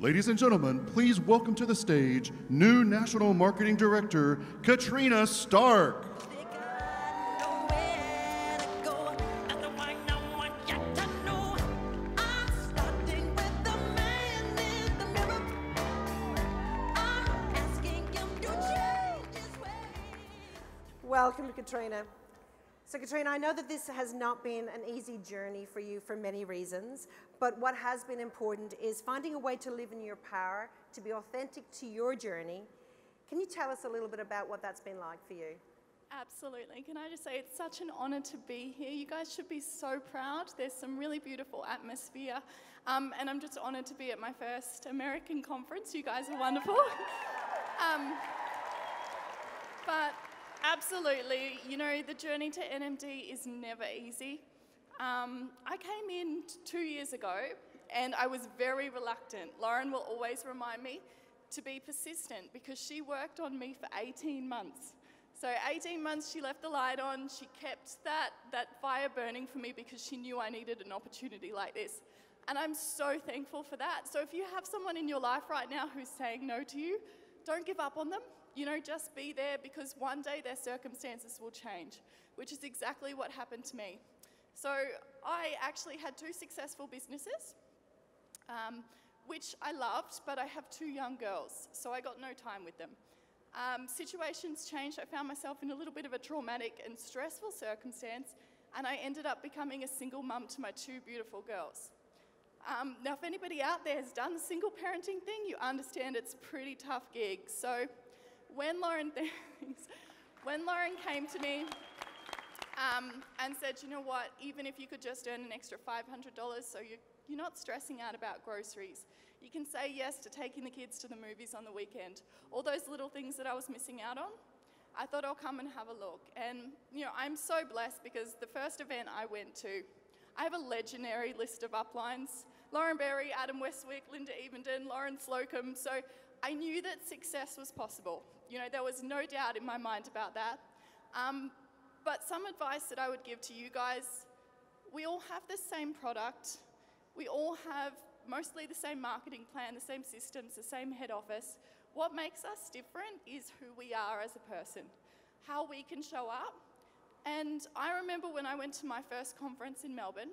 Ladies and gentlemen, please welcome to the stage new National Marketing Director, Katrina Stark. Welcome, Katrina. So Katrina, I know that this has not been an easy journey for you for many reasons, but what has been important is finding a way to live in your power, to be authentic to your journey. Can you tell us a little bit about what that's been like for you? Absolutely. Can I just say it's such an honor to be here. You guys should be so proud. There's some really beautiful atmosphere, and I'm just honored to be at my first American conference. You guys are wonderful. But absolutely, you know, the journey to NMD is never easy. I came in 2 years ago and I was very reluctant. Lauren will always remind me to be persistent because she worked on me for 18 months. So 18 months she left the light on, she kept that fire burning for me because she knew I needed an opportunity like this. And I'm so thankful for that. So if you have someone in your life right now who's saying no to you, don't give up on them. You know, just be there because one day their circumstances will change, which is exactly what happened to me. So I actually had 2 successful businesses, which I loved, but I have 2 young girls, so I got no time with them. Situations changed. I found myself in a little bit of a traumatic and stressful circumstance, and I ended up becoming a single mum to my 2 beautiful girls. Now, if anybody out there has done the single parenting thing, you understand it's a pretty tough gig. So when Lauren came to me and said, you know what, even if you could just earn an extra $500 so you're not stressing out about groceries, you can say yes to taking the kids to the movies on the weekend, all those little things that I was missing out on, I thought I'll come and have a look. And you know, I'm so blessed because the first event I went to, I have a legendary list of uplines: Lauren Berry, Adam Westwick, Linda Evenden, Lauren Slocum. So I knew that success was possible. You know, there was no doubt in my mind about that. But some advice that I would give to you guys: we all have the same product. We all have mostly the same marketing plan, the same systems, the same head office. What makes us different is who we are as a person, how we can show up. And I remember when I went to my first conference in Melbourne,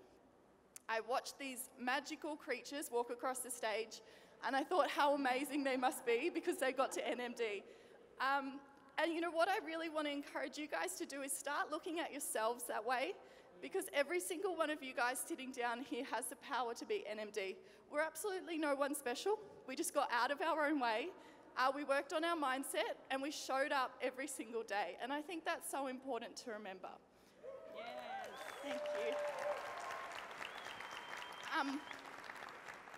I watched these magical creatures walk across the stage, and I thought how amazing they must be because they got to NMD. And you know what I really want to encourage you guys to do is start looking at yourselves that way, because every single one of you guys sitting down here has the power to be NMD. We're absolutely no one special. We just got out of our own way. We worked on our mindset and we showed up every single day. And I think that's so important to remember. Yes, thank you.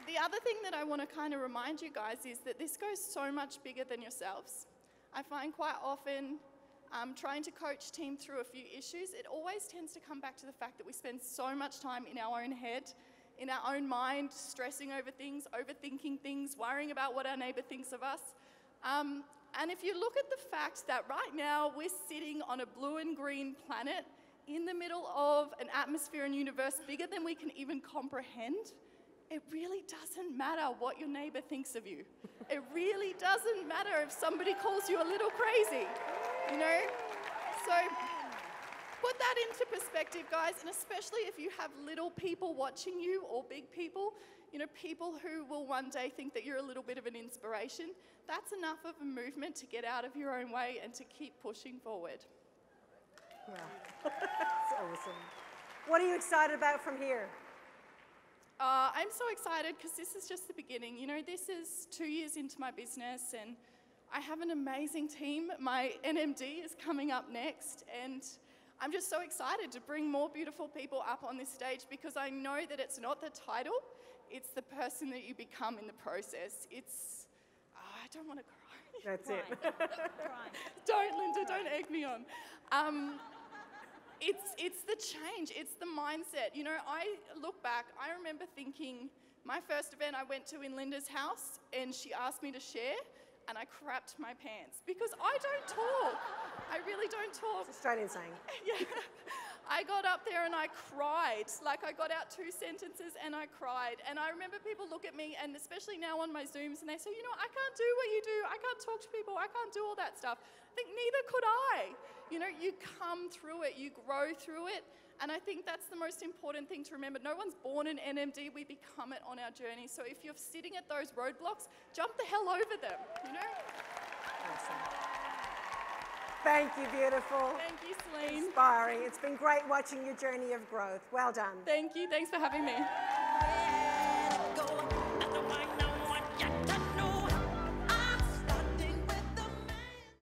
The other thing that I want to kind of remind you guys is that this goes so much bigger than yourselves. I find quite often trying to coach team through a few issues, it always tends to come back to the fact that we spend so much time in our own head, in our own mind, stressing over things, overthinking things, worrying about what our neighbour thinks of us. And if you look at the fact that right now we're sitting on a blue and green planet in the middle of an atmosphere and universe bigger than we can even comprehend, it really doesn't matter what your neighbour thinks of you. It really doesn't matter if somebody calls you a little crazy, you know? So put that into perspective, guys, and especially if you have little people watching you or big people, you know, people who will one day think that you're a little bit of an inspiration, that's enough of a movement to get out of your own way and to keep pushing forward. Wow. That's awesome. What are you excited about from here? I'm so excited because this is just the beginning. You know, this is 2 years into my business and I have an amazing team. My NMD is coming up next and I'm just so excited to bring more beautiful people up on this stage because I know that it's not the title, it's the person that you become in the process. It's, I don't want to cry. That's it. Don't, Linda, don't egg me on. It's the change, it's the mindset. You know, I look back, I remember thinking, my first event I went to in Linda's house and she asked me to share and I crapped my pants because I don't talk. I really don't talk. It's Australian saying. Yeah. I got up there and I cried. Like, I got out 2 sentences and I cried. And I remember people look at me, and especially now on my Zooms, and they say, you know, I can't do what you do. I can't talk to people. I can't do all that stuff. I think neither could I. You know, you come through it. You grow through it. And I think that's the most important thing to remember. No one's born an NMD. We become it on our journey. So if you're sitting at those roadblocks, jump the hell over them, you know? Awesome. Thank you, beautiful. Thank you, Celine. Inspiring. It's been great watching your journey of growth. Well done. Thank you. Thanks for having me.